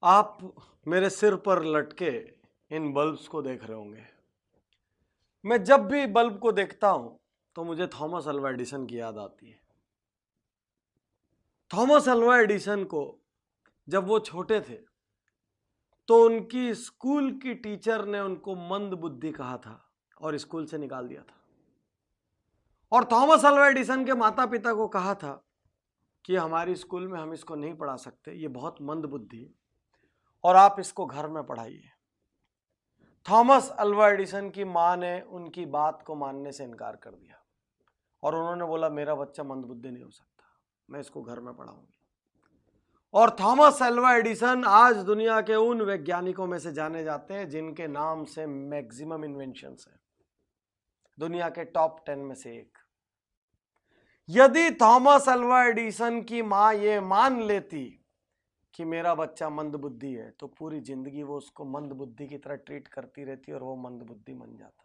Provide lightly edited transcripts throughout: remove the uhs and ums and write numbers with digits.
आप मेरे सिर पर लटके इन बल्ब्स को देख रहे होंगे। मैं जब भी बल्ब को देखता हूं तो मुझे थॉमस अल्वा एडिसन की याद आती है। थॉमस अल्वा एडिसन को जब वो छोटे थे तो उनकी स्कूल की टीचर ने उनको मंद बुद्धि कहा था और स्कूल से निकाल दिया था। और थॉमस अल्वा एडिसन के माता पिता को कहा था कि हमारी स्कूल में हम इसको नहीं पढ़ा सकते, ये बहुत मंद बुद्धि है और आप इसको घर में पढ़ाइए। थॉमस अल्वा एडिसन की मां ने उनकी बात को मानने से इनकार कर दिया और उन्होंने बोला मेरा बच्चा मंदबुद्धि नहीं हो सकता, मैं इसको घर में पढ़ाऊंगी। और थॉमस अल्वा एडिसन आज दुनिया के उन वैज्ञानिकों में से जाने जाते हैं जिनके नाम से मैक्सिमम इन्वेंशंस हैं, दुनिया के टॉप 10 में से एक। यदि थॉमस अल्वा एडिसन की मां ये मान लेती कि मेरा बच्चा मंदबुद्धि है तो पूरी जिंदगी वो उसको मंदबुद्धि की तरह ट्रीट करती रहती और वो मंदबुद्धि बन जाता।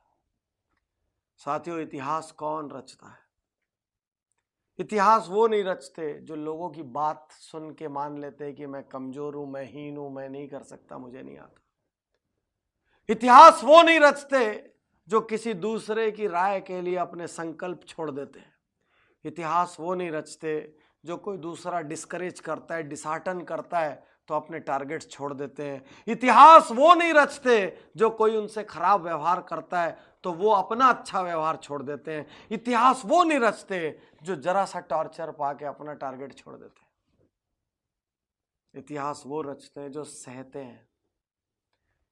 साथियों, इतिहास कौन रचता है? इतिहास वो नहीं रचते जो लोगों की बात सुन के मान लेते हैं कि मैं कमजोर हूं, मैं हीन हूं, मैं नहीं कर सकता, मुझे नहीं आता। इतिहास वो नहीं रचते जो किसी दूसरे की राय के लिए अपने संकल्प छोड़ देते हैं। इतिहास वो नहीं रचते जो कोई दूसरा डिस्करेज करता है, डिसहार्टन करता है तो अपने टारगेट्स छोड़ देते हैं। इतिहास वो नहीं रचते जो कोई उनसे खराब व्यवहार करता है तो वो अपना अच्छा व्यवहार छोड़ देते हैं। इतिहास वो नहीं रचते जो जरा सा टॉर्चर पाके अपना टारगेट छोड़ देते हैं। इतिहास वो रचते हैं जो सहते हैं।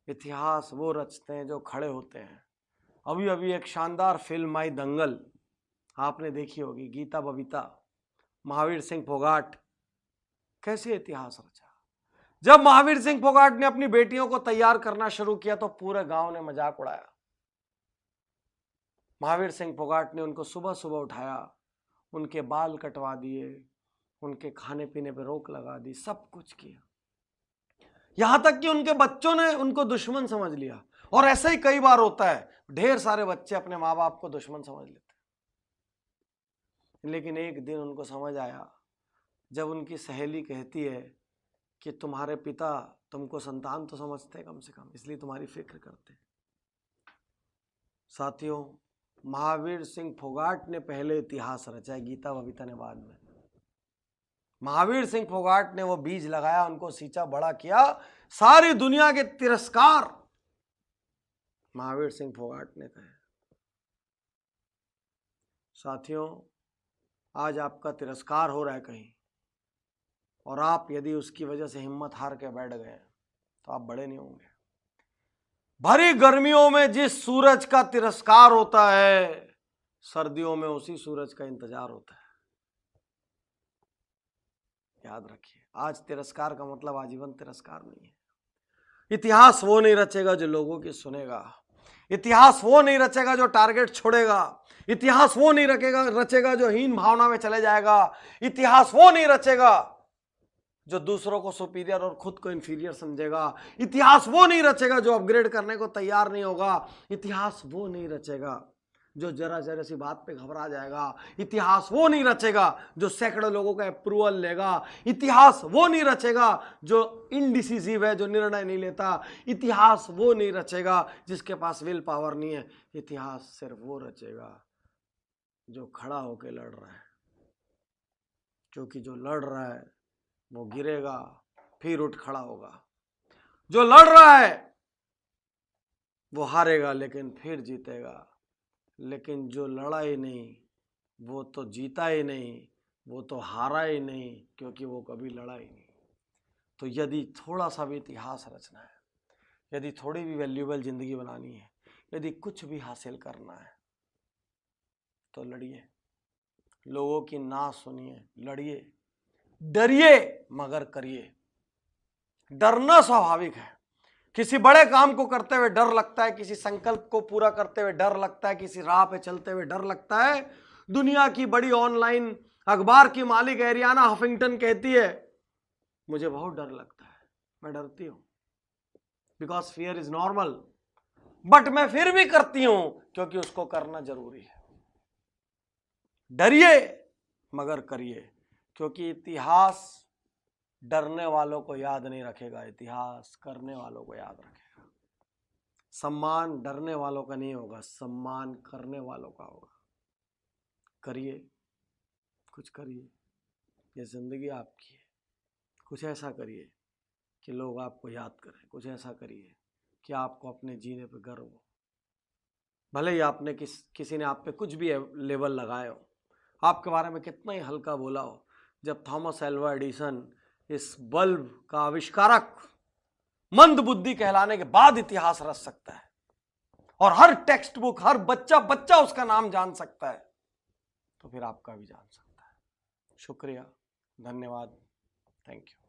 इतिहास वो रचते हैं जो खड़े होते हैं। अभी अभी एक शानदार फिल्म आई दंगल, आपने देखी होगी। गीता बबीता, महावीर सिंह फोगाट, कैसे इतिहास रचा। जब महावीर सिंह फोगाट ने अपनी बेटियों को तैयार करना शुरू किया तो पूरे गांव ने मजाक उड़ाया। महावीर सिंह फोगाट ने उनको सुबह सुबह उठाया, उनके बाल कटवा दिए, उनके खाने पीने पर रोक लगा दी, सब कुछ किया। यहां तक कि उनके बच्चों ने उनको दुश्मन समझ लिया। और ऐसा ही कई बार होता है, ढेर सारे बच्चे अपने माँ बाप को दुश्मन समझ लेते। लेकिन एक दिन उनको समझ आया जब उनकी सहेली कहती है कि तुम्हारे पिता तुमको संतान तो समझते कम से कम, इसलिए तुम्हारी फिक्र करते। साथियों, महावीर सिंह फोगाट ने पहले इतिहास रचा है, गीता बबीता ने बाद में। महावीर सिंह फोगाट ने वो बीज लगाया, उनको सींचा, बड़ा किया। सारी दुनिया के तिरस्कार महावीर सिंह फोगाट ने कहे। साथियों, आज आपका तिरस्कार हो रहा है कहीं और आप यदि उसकी वजह से हिम्मत हार के बैठ गए तो आप बड़े नहीं होंगे। भरी गर्मियों में जिस सूरज का तिरस्कार होता है, सर्दियों में उसी सूरज का इंतजार होता है। याद रखिए, आज तिरस्कार का मतलब आजीवन तिरस्कार नहीं है। इतिहास वो नहीं रचेगा जो लोगों की सुनेगा। इतिहास वो नहीं रचेगा जो टारगेट छोड़ेगा। इतिहास वो नहीं रचेगा जो हीन भावना में चले जाएगा। इतिहास वो नहीं रचेगा जो दूसरों को सुपीरियर और खुद को इंफीरियर समझेगा। इतिहास वो नहीं रचेगा जो अपग्रेड करने को तैयार नहीं होगा। इतिहास वो नहीं रचेगा जो जरा जरा सी बात पे घबरा जाएगा। इतिहास वो नहीं रचेगा जो सैकड़ों लोगों का अप्रूवल लेगा। इतिहास वो नहीं रचेगा जो इनडिसिसिव है, जो निर्णय नहीं लेता। इतिहास वो नहीं रचेगा जिसके पास विल पावर नहीं है। इतिहास सिर्फ वो रचेगा जो खड़ा होकर लड़ रहा है, क्योंकि जो लड़ रहा है वो गिरेगा फिर उठ खड़ा होगा। जो लड़ रहा है वो हारेगा लेकिन फिर जीतेगा। लेकिन जो लड़ा ही नहीं वो तो जीता ही नहीं, वो तो हारा ही नहीं, क्योंकि वो कभी लड़ा ही नहीं। तो यदि थोड़ा सा भी इतिहास रचना है, यदि थोड़ी भी वैल्यूएबल जिंदगी बनानी है, यदि कुछ भी हासिल करना है तो लड़िए, लोगों की ना सुनिए, लड़िए, डरिए मगर करिए। डरना स्वाभाविक है। किसी बड़े काम को करते हुए डर लगता है, किसी संकल्प को पूरा करते हुए डर लगता है, किसी राह पे चलते हुए डर लगता है। दुनिया की बड़ी ऑनलाइन अखबार की मालिक एरियाना हफिंगटन कहती है मुझे बहुत डर लगता है, मैं डरती हूं, because fear is normal, but मैं फिर भी करती हूं क्योंकि उसको करना जरूरी है। डरिए मगर करिए, क्योंकि इतिहास डरने वालों को याद नहीं रखेगा, इतिहास करने वालों को याद रखेगा। सम्मान डरने वालों का नहीं होगा, सम्मान करने वालों का होगा। करिए, कुछ करिए, ये जिंदगी आपकी है। कुछ ऐसा करिए कि लोग आपको याद करें, कुछ ऐसा करिए कि आपको अपने जीने पे गर्व हो। भले ही आपने किसी ने आप पे कुछ भी लेबल लगाए हो, आपके बारे में कितना ही हल्का बोला हो, जब थॉमस एल्वा एडिसन इस बल्ब का आविष्कारक मंद बुद्धि कहलाने के बाद इतिहास रच सकता है और हर टेक्स्ट बुक, हर बच्चा उसका नाम जान सकता है, तो फिर आपका भी जान सकता है। शुक्रिया, धन्यवाद, थैंक यू।